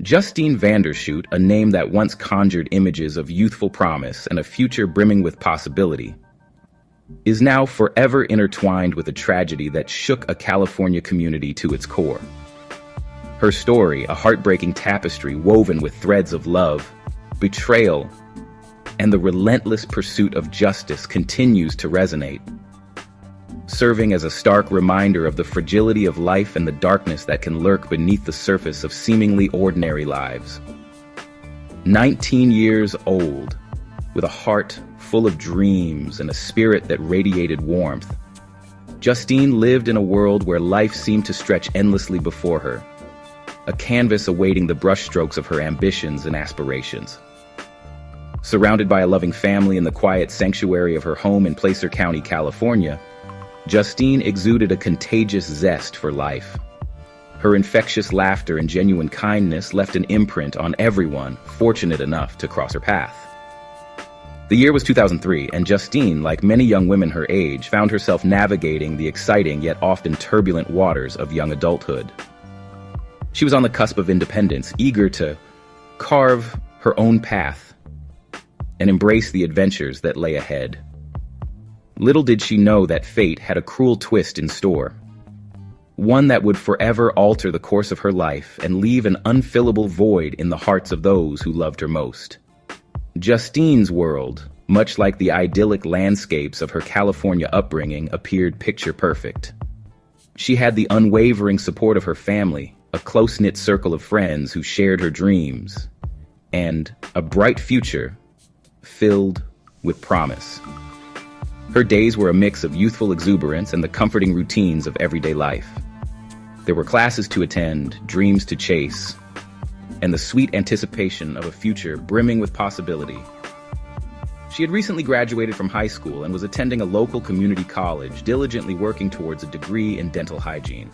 Justine Vanderschoot, a name that once conjured images of youthful promise and a future brimming with possibility, is now forever intertwined with a tragedy that shook a California community to its core. Her story, a heartbreaking tapestry woven with threads of love, betrayal, and the relentless pursuit of justice, continues to resonate, serving as a stark reminder of the fragility of life and the darkness that can lurk beneath the surface of seemingly ordinary lives. 19 years old, with a heart full of dreams and a spirit that radiated warmth, Justine lived in a world where life seemed to stretch endlessly before her, a canvas awaiting the brushstrokes of her ambitions and aspirations. Surrounded by a loving family in the quiet sanctuary of her home in Placer County, California, Justine exuded a contagious zest for life. Her infectious laughter and genuine kindness left an imprint on everyone fortunate enough to cross her path. The year was 2003, and Justine, like many young women her age, found herself navigating the exciting yet often turbulent waters of young adulthood. She was on the cusp of independence, eager to carve her own path and embrace the adventures that lay ahead. Little did she know that fate had a cruel twist in store, one that would forever alter the course of her life and leave an unfillable void in the hearts of those who loved her most. Justine's world, much like the idyllic landscapes of her California upbringing, appeared picture perfect. She had the unwavering support of her family, a close-knit circle of friends who shared her dreams, and a bright future filled with promise. Her days were a mix of youthful exuberance and the comforting routines of everyday life. There were classes to attend, dreams to chase, and the sweet anticipation of a future brimming with possibility. She had recently graduated from high school and was attending a local community college, diligently working towards a degree in dental hygiene.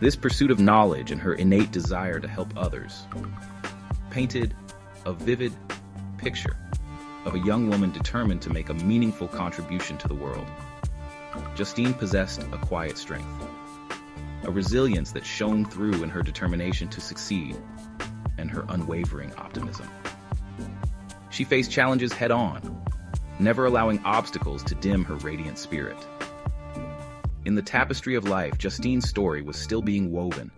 This pursuit of knowledge and her innate desire to help others painted a vivid picture of a young woman determined to make a meaningful contribution to the world. Justine possessed a quiet strength, a resilience that shone through in her determination to succeed and her unwavering optimism. She faced challenges head-on, never allowing obstacles to dim her radiant spirit. In the tapestry of life, Justine's story was still being woven,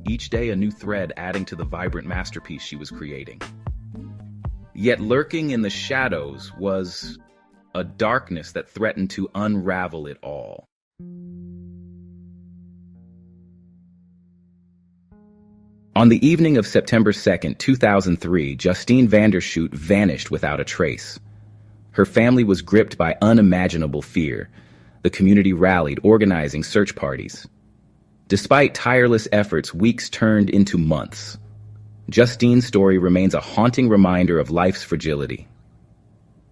each day a new thread adding to the vibrant masterpiece she was creating. Yet lurking in the shadows was a darkness that threatened to unravel it all. On the evening of September 2nd, 2003, Justine Vanderschoot vanished without a trace. Her family was gripped by unimaginable fear. The community rallied, organizing search parties. Despite tireless efforts, weeks turned into months. Justine's story remains a haunting reminder of life's fragility.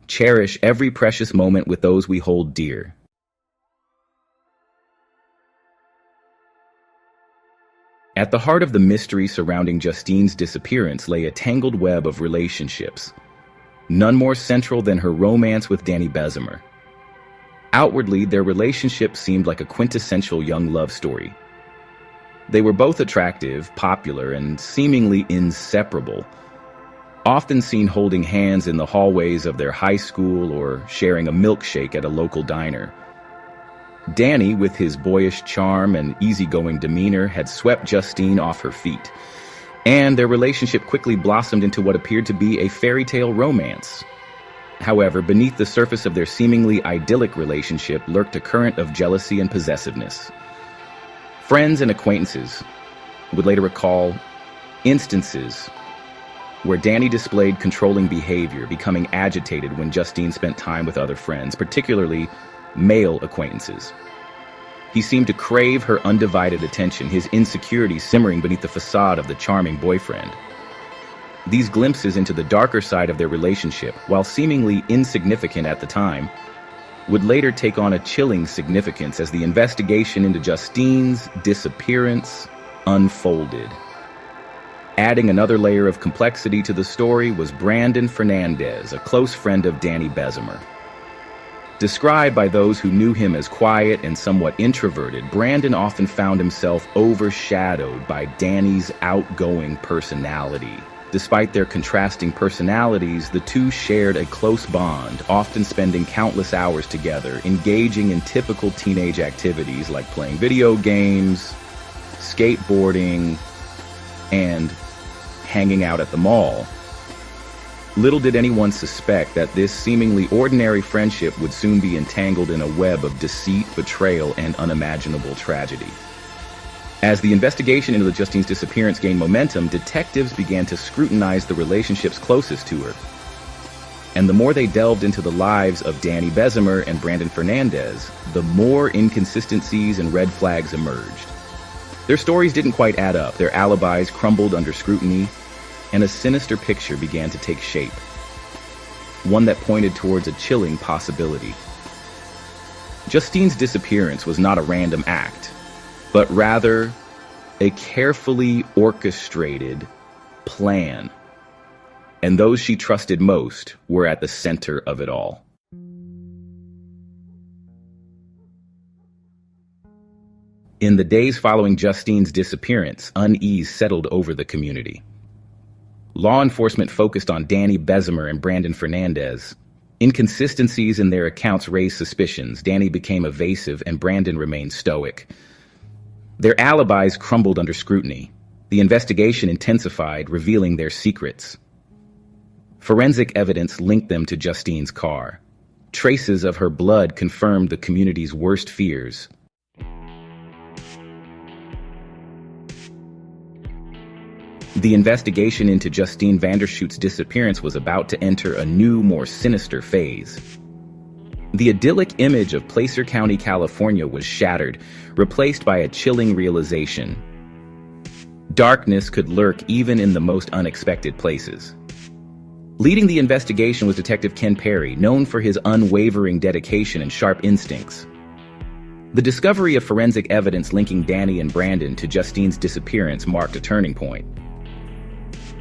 Cherish every precious moment with those we hold dear. At the heart of the mystery surrounding Justine's disappearance lay a tangled web of relationships, none more central than her romance with Danny Bessemer. Outwardly, their relationship seemed like a quintessential young love story. They were both attractive, popular, and seemingly inseparable, often seen holding hands in the hallways of their high school or sharing a milkshake at a local diner. Danny, with his boyish charm and easygoing demeanor, had swept Justine off her feet, and their relationship quickly blossomed into what appeared to be a fairy tale romance. However, beneath the surface of their seemingly idyllic relationship lurked a current of jealousy and possessiveness. Friends and acquaintances would later recall instances where Danny displayed controlling behavior, becoming agitated when Justine spent time with other friends, particularly male acquaintances. He seemed to crave her undivided attention, his insecurities simmering beneath the facade of the charming boyfriend. These glimpses into the darker side of their relationship, while seemingly insignificant at the time, would later take on a chilling significance as the investigation into Justine's disappearance unfolded. Adding another layer of complexity to the story was Brandon Fernandez, a close friend of Danny Bessemer. Described by those who knew him as quiet and somewhat introverted, Brandon often found himself overshadowed by Danny's outgoing personality. Despite their contrasting personalities, the two shared a close bond, often spending countless hours together, engaging in typical teenage activities like playing video games, skateboarding, and hanging out at the mall. Little did anyone suspect that this seemingly ordinary friendship would soon be entangled in a web of deceit, betrayal, and unimaginable tragedy. As the investigation into Justine's disappearance gained momentum, detectives began to scrutinize the relationships closest to her. And the more they delved into the lives of Danny Bessemer and Brandon Fernandez, the more inconsistencies and red flags emerged. Their stories didn't quite add up. Their alibis crumbled under scrutiny, and a sinister picture began to take shape, one that pointed towards a chilling possibility. Justine's disappearance was not a random act, but rather a carefully orchestrated plan, and those she trusted most were at the center of it all. In the days following Justine's disappearance, unease settled over the community. Law enforcement focused on Danny Bessemer and Brandon Fernandez. Inconsistencies in their accounts raised suspicions. Danny became evasive and Brandon remained stoic. Their alibis crumbled under scrutiny. The investigation intensified, revealing their secrets. Forensic evidence linked them to Justine's car. Traces of her blood confirmed the community's worst fears. The investigation into Justine Vanderschoot's disappearance was about to enter a new, more sinister phase. The idyllic image of Placer County, California was shattered, replaced by a chilling realization. Darkness could lurk even in the most unexpected places. Leading the investigation was Detective Ken Perry, known for his unwavering dedication and sharp instincts. The discovery of forensic evidence linking Danny and Brandon to Justine's disappearance marked a turning point.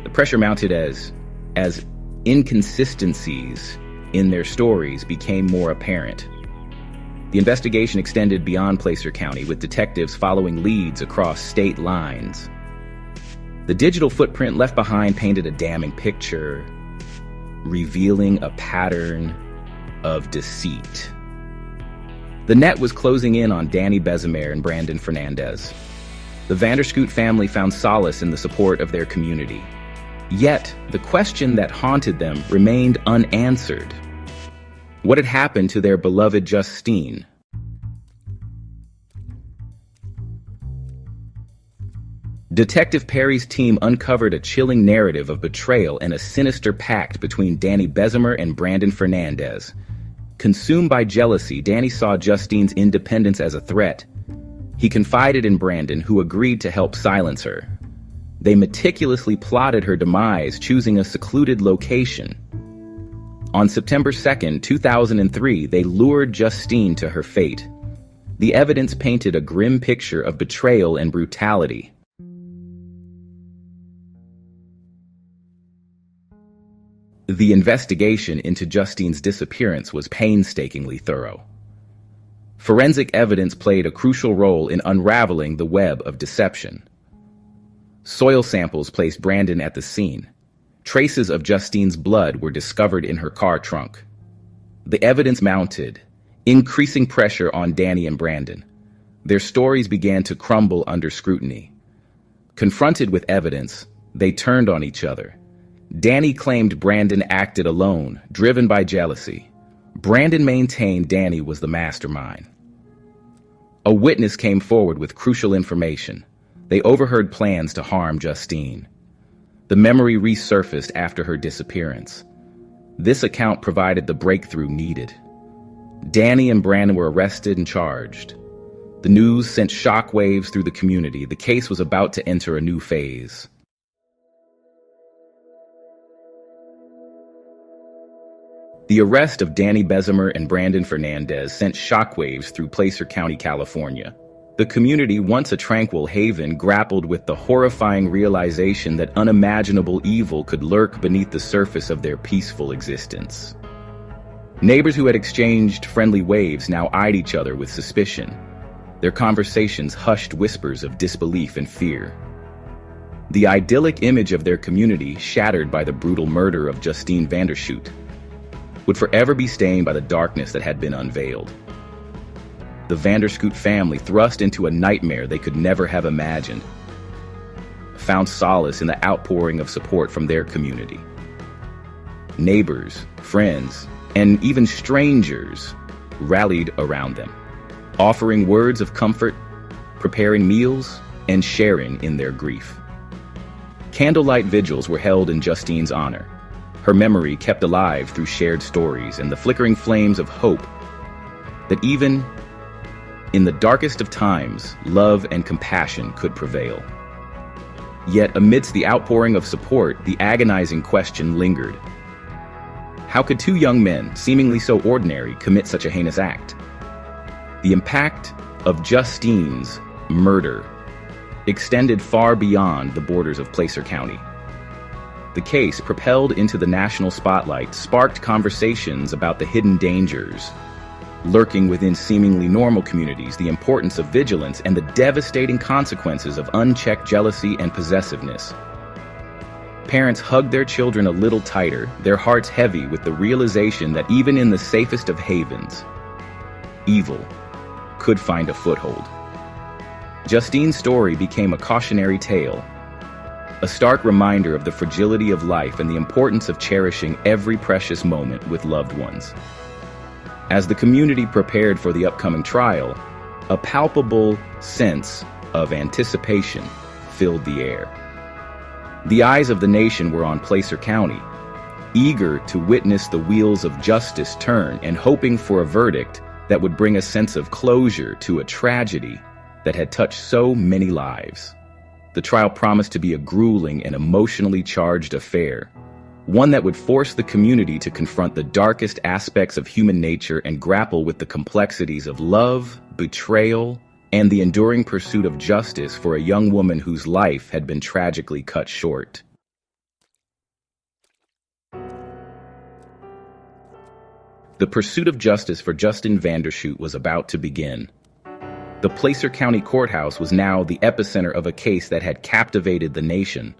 The pressure mounted as inconsistencies in their stories became more apparent. The investigation extended beyond Placer County, with detectives following leads across state lines. The digital footprint left behind painted a damning picture, revealing a pattern of deceit. The net was closing in on Danny Bessemer and Brandon Fernandez. The Vanderschoot family found solace in the support of their community. Yet, the question that haunted them remained unanswered. What had happened to their beloved Justine? Detective Perry's team uncovered a chilling narrative of betrayal and a sinister pact between Danny Bessemer and Brandon Fernandez. Consumed by jealousy, Danny saw Justine's independence as a threat. He confided in Brandon, who agreed to help silence her. They meticulously plotted her demise, choosing a secluded location. On September 2nd, 2003, they lured Justine to her fate. The evidence painted a grim picture of betrayal and brutality. The investigation into Justine's disappearance was painstakingly thorough. Forensic evidence played a crucial role in unraveling the web of deception. Soil samples placed Brandon at the scene. Traces of Justine's blood were discovered in her car trunk. The evidence mounted, increasing pressure on Danny and Brandon. Their stories began to crumble under scrutiny. Confronted with evidence, they turned on each other. Danny claimed Brandon acted alone, driven by jealousy. Brandon maintained Danny was the mastermind. A witness came forward with crucial information. They overheard plans to harm Justine. The memory resurfaced after her disappearance. This account provided the breakthrough needed. Danny and Brandon were arrested and charged. The news sent shockwaves through the community. The case was about to enter a new phase. The arrest of Danny Bessemer and Brandon Fernandez sent shockwaves through Placer County, California. The community, once a tranquil haven, grappled with the horrifying realization that unimaginable evil could lurk beneath the surface of their peaceful existence. Neighbors who had exchanged friendly waves now eyed each other with suspicion, their conversations hushed whispers of disbelief and fear. The idyllic image of their community, shattered by the brutal murder of Justine Vanderschoot, would forever be stained by the darkness that had been unveiled. The Vanderschoot family, thrust into a nightmare they could never have imagined, found solace in the outpouring of support from their community. Neighbors, friends, and even strangers rallied around them, offering words of comfort, preparing meals, and sharing in their grief. Candlelight vigils were held in Justine's honor, her memory kept alive through shared stories and the flickering flames of hope that even in the darkest of times, love and compassion could prevail. Yet amidst the outpouring of support, the agonizing question lingered. How could two young men, seemingly so ordinary, commit such a heinous act? The impact of Justine's murder extended far beyond the borders of Placer County. The case, propelled into the national spotlight, sparked conversations about the hidden dangers lurking within seemingly normal communities, the importance of vigilance, and the devastating consequences of unchecked jealousy and possessiveness. Parents hugged their children a little tighter, their hearts heavy with the realization that even in the safest of havens, evil could find a foothold. Justine's story became a cautionary tale, a stark reminder of the fragility of life and the importance of cherishing every precious moment with loved ones. As the community prepared for the upcoming trial, a palpable sense of anticipation filled the air. The eyes of the nation were on Placer County, eager to witness the wheels of justice turn and hoping for a verdict that would bring a sense of closure to a tragedy that had touched so many lives. The trial promised to be a grueling and emotionally charged affair, one that would force the community to confront the darkest aspects of human nature and grapple with the complexities of love, betrayal, and the enduring pursuit of justice for a young woman whose life had been tragically cut short. The pursuit of justice for Justine Vanderschoot was about to begin. The Placer County Courthouse was now the epicenter of a case that had captivated the nation.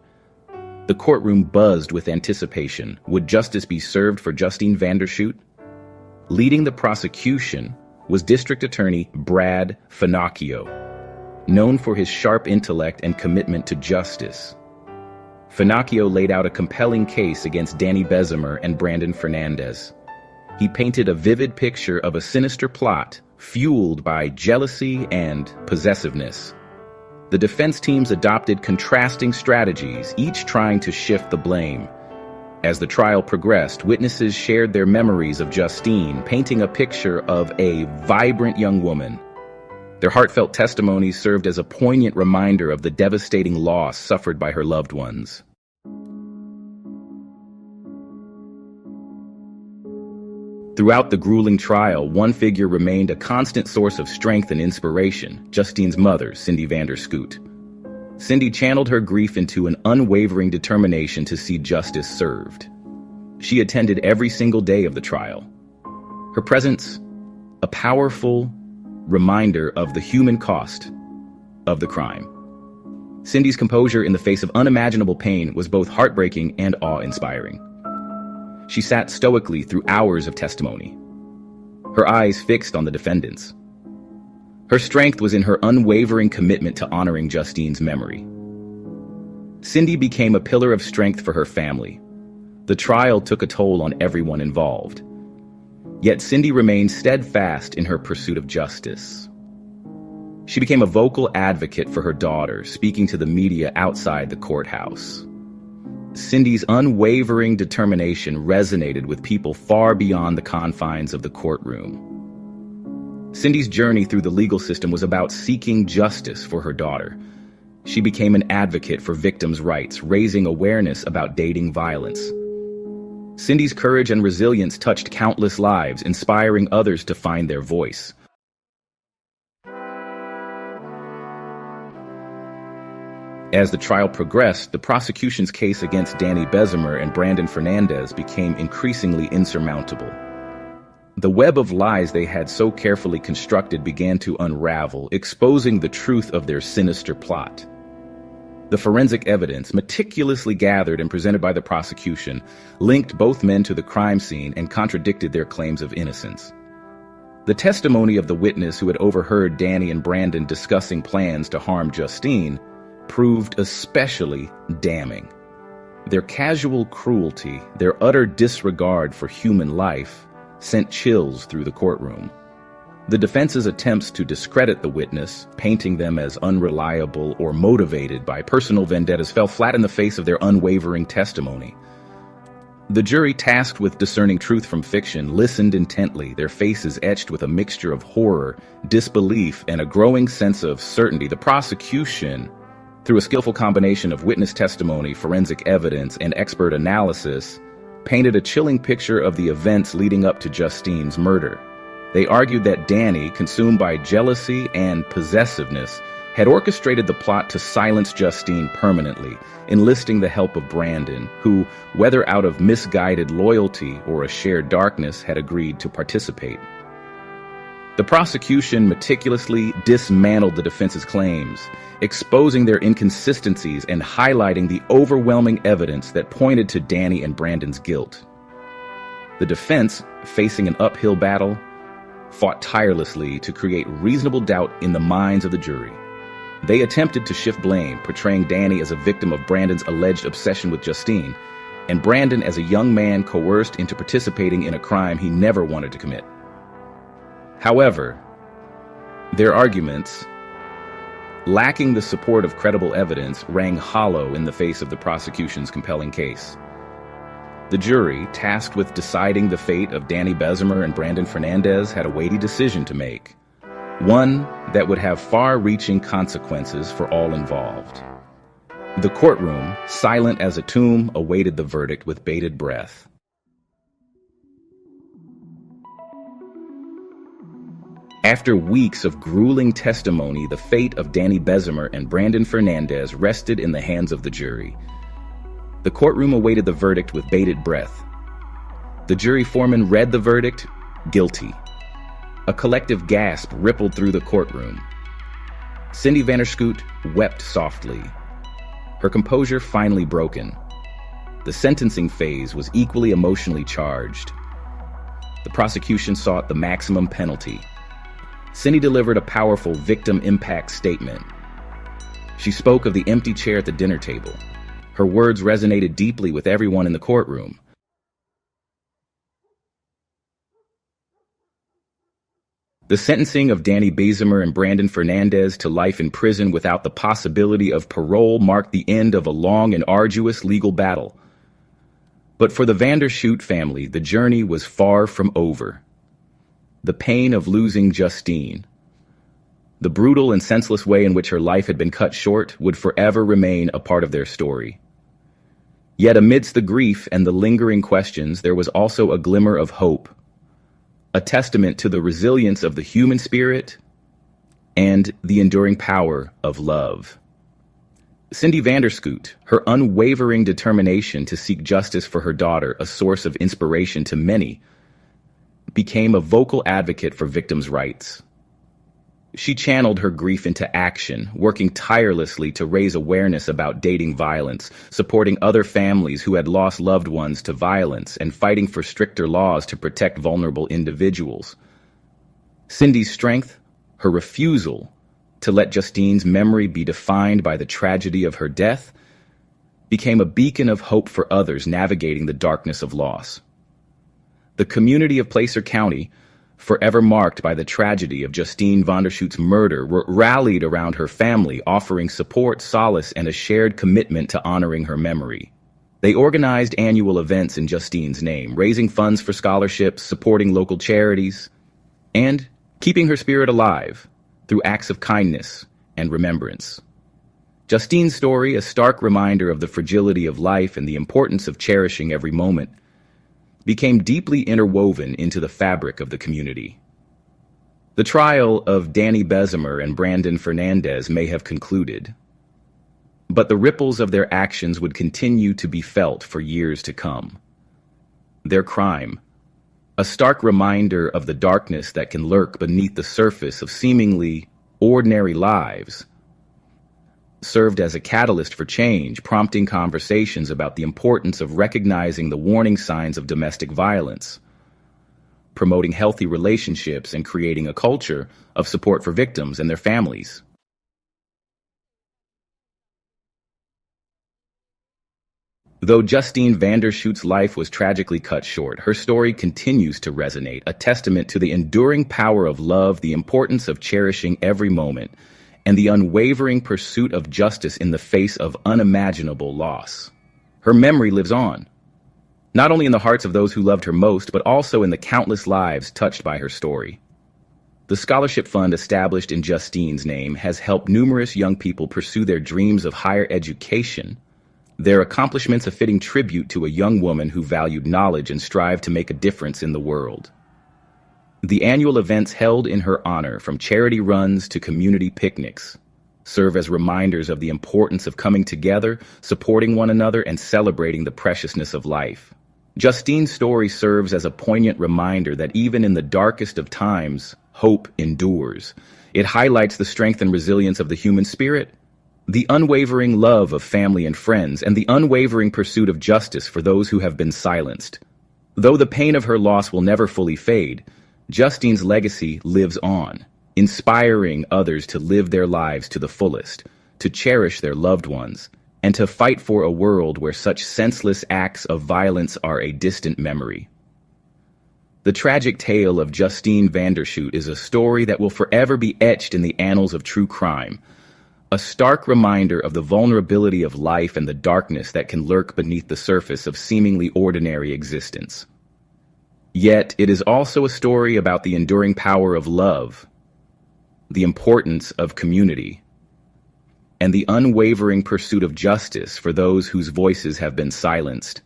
The courtroom buzzed with anticipation. Would justice be served for Justine Vanderschoot? Leading the prosecution was District Attorney Brad Finocchio, known for his sharp intellect and commitment to justice. Finocchio laid out a compelling case against Danny Bessemer and Brandon Fernandez. He painted a vivid picture of a sinister plot fueled by jealousy and possessiveness. The defense teams adopted contrasting strategies, each trying to shift the blame. As the trial progressed, witnesses shared their memories of Justine, painting a picture of a vibrant young woman. Their heartfelt testimonies served as a poignant reminder of the devastating loss suffered by her loved ones. Throughout the grueling trial, one figure remained a constant source of strength and inspiration: Justine's mother, Cindy Vanderschoot. Cindy channeled her grief into an unwavering determination to see justice served. She attended every single day of the trial. Her presence, a powerful reminder of the human cost of the crime. Cindy's composure in the face of unimaginable pain was both heartbreaking and awe-inspiring. She sat stoically through hours of testimony, her eyes fixed on the defendants. Her strength was in her unwavering commitment to honoring Justine's memory. Cindy became a pillar of strength for her family. The trial took a toll on everyone involved. Yet Cindy remained steadfast in her pursuit of justice. She became a vocal advocate for her daughter, speaking to the media outside the courthouse. Cindy's unwavering determination resonated with people far beyond the confines of the courtroom. Cindy's journey through the legal system was about seeking justice for her daughter. She became an advocate for victims' rights, raising awareness about dating violence. Cindy's courage and resilience touched countless lives, inspiring others to find their voice. As the trial progressed, the prosecution's case against Danny Bessemer and Brandon Fernandez became increasingly insurmountable. The web of lies they had so carefully constructed began to unravel, exposing the truth of their sinister plot. The forensic evidence, meticulously gathered and presented by the prosecution, linked both men to the crime scene and contradicted their claims of innocence. The testimony of the witness who had overheard Danny and Brandon discussing plans to harm Justine proved especially damning. Their casual cruelty, their utter disregard for human life, sent chills through the courtroom. The defense's attempts to discredit the witness, painting them as unreliable or motivated by personal vendettas, fell flat in the face of their unwavering testimony. The jury, tasked with discerning truth from fiction, listened intently, their faces etched with a mixture of horror, disbelief, and a growing sense of certainty. The prosecution, through a skillful combination of witness testimony, forensic evidence, and expert analysis, painted a chilling picture of the events leading up to Justine's murder. They argued that Danny, consumed by jealousy and possessiveness, had orchestrated the plot to silence Justine permanently, enlisting the help of Brandon, who, whether out of misguided loyalty or a shared darkness, had agreed to participate. The prosecution meticulously dismantled the defense's claims, exposing their inconsistencies and highlighting the overwhelming evidence that pointed to Danny and Brandon's guilt. The defense, facing an uphill battle, fought tirelessly to create reasonable doubt in the minds of the jury. They attempted to shift blame, portraying Danny as a victim of Brandon's alleged obsession with Justine, and Brandon as a young man coerced into participating in a crime he never wanted to commit. However, their arguments, lacking the support of credible evidence, rang hollow in the face of the prosecution's compelling case. The jury, tasked with deciding the fate of Danny Bessemer and Brandon Fernandez, had a weighty decision to make, one that would have far-reaching consequences for all involved. The courtroom, silent as a tomb, awaited the verdict with bated breath. After weeks of grueling testimony, the fate of Danny Bessemer and Brandon Fernandez rested in the hands of the jury. The courtroom awaited the verdict with bated breath. The jury foreman read the verdict, guilty. A collective gasp rippled through the courtroom. Cindy Vanderschoot wept softly, her composure finally broken. The sentencing phase was equally emotionally charged. The prosecution sought the maximum penalty. Cindy delivered a powerful victim impact statement. She spoke of the empty chair at the dinner table. Her words resonated deeply with everyone in the courtroom. The sentencing of Danny Bessemer and Brandon Fernandez to life in prison without the possibility of parole marked the end of a long and arduous legal battle. But for the Vanderschoot family, the journey was far from over. The pain of losing Justine, the brutal and senseless way in which her life had been cut short, would forever remain a part of their story. Yet amidst the grief and the lingering questions, there was also a glimmer of hope, a testament to the resilience of the human spirit and the enduring power of love. Cindy Vanderschoot, her unwavering determination to seek justice for her daughter, a source of inspiration to many, became a vocal advocate for victims' rights. She channeled her grief into action, working tirelessly to raise awareness about dating violence, supporting other families who had lost loved ones to violence, and fighting for stricter laws to protect vulnerable individuals. Cindy's strength, her refusal to let Justine's memory be defined by the tragedy of her death, became a beacon of hope for others navigating the darkness of loss. The community of Placer County, forever marked by the tragedy of Justine Vanderschoot's murder, rallied around her family, offering support, solace, and a shared commitment to honoring her memory. They organized annual events in Justine's name, raising funds for scholarships, supporting local charities, and keeping her spirit alive through acts of kindness and remembrance. Justine's story, a stark reminder of the fragility of life and the importance of cherishing every moment, became deeply interwoven into the fabric of the community. The trial of Danny Bessemer and Brandon Fernandez may have concluded, but the ripples of their actions would continue to be felt for years to come. Their crime, a stark reminder of the darkness that can lurk beneath the surface of seemingly ordinary lives, served as a catalyst for change, prompting conversations about the importance of recognizing the warning signs of domestic violence, promoting healthy relationships, and creating a culture of support for victims and their families. Though Justine Vanderschoot's life was tragically cut short, her story continues to resonate, a testament to the enduring power of love, the importance of cherishing every moment, and the unwavering pursuit of justice in the face of unimaginable loss. Her memory lives on, not only in the hearts of those who loved her most, but also in the countless lives touched by her story. The scholarship fund established in Justine's name has helped numerous young people pursue their dreams of higher education, their accomplishments a fitting tribute to a young woman who valued knowledge and strived to make a difference in the world. The annual events held in her honor, from charity runs to community picnics, serve as reminders of the importance of coming together, supporting one another, and celebrating the preciousness of life. Justine's story serves as a poignant reminder that even in the darkest of times, hope endures. It highlights the strength and resilience of the human spirit, the unwavering love of family and friends, and the unwavering pursuit of justice for those who have been silenced. Though the pain of her loss will never fully fade, Justine's legacy lives on, inspiring others to live their lives to the fullest, to cherish their loved ones, and to fight for a world where such senseless acts of violence are a distant memory. The tragic tale of Justine Vanderschoot is a story that will forever be etched in the annals of true crime, a stark reminder of the vulnerability of life and the darkness that can lurk beneath the surface of seemingly ordinary existence. Yet, it is also a story about the enduring power of love, the importance of community, and the unwavering pursuit of justice for those whose voices have been silenced.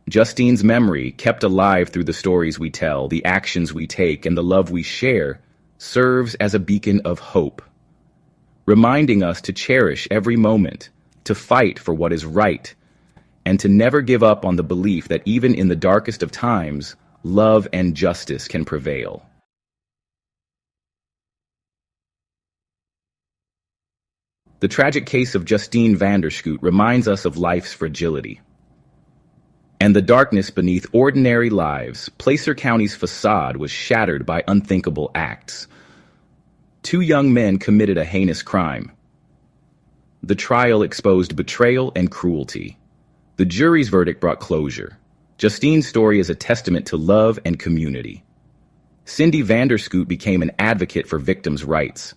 Justine's memory, kept alive through the stories we tell, the actions we take, and the love we share, serves as a beacon of hope, reminding us to cherish every moment, to fight for what is right, and to never give up on the belief that even in the darkest of times, love and justice can prevail. The tragic case of Justine Vanderschoot reminds us of life's fragility and the darkness beneath ordinary lives. Placer County's facade was shattered by unthinkable acts. Two young men committed a heinous crime. The trial exposed betrayal and cruelty. The jury's verdict brought closure. Justine's story is a testament to love and community. Cindy Vanderschoot became an advocate for victims' rights.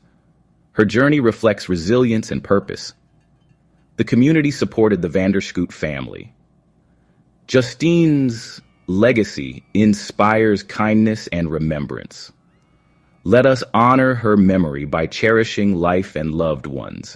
Her journey reflects resilience and purpose. The community supported the Vanderschoot family. Justine's legacy inspires kindness and remembrance. Let us honor her memory by cherishing life and loved ones,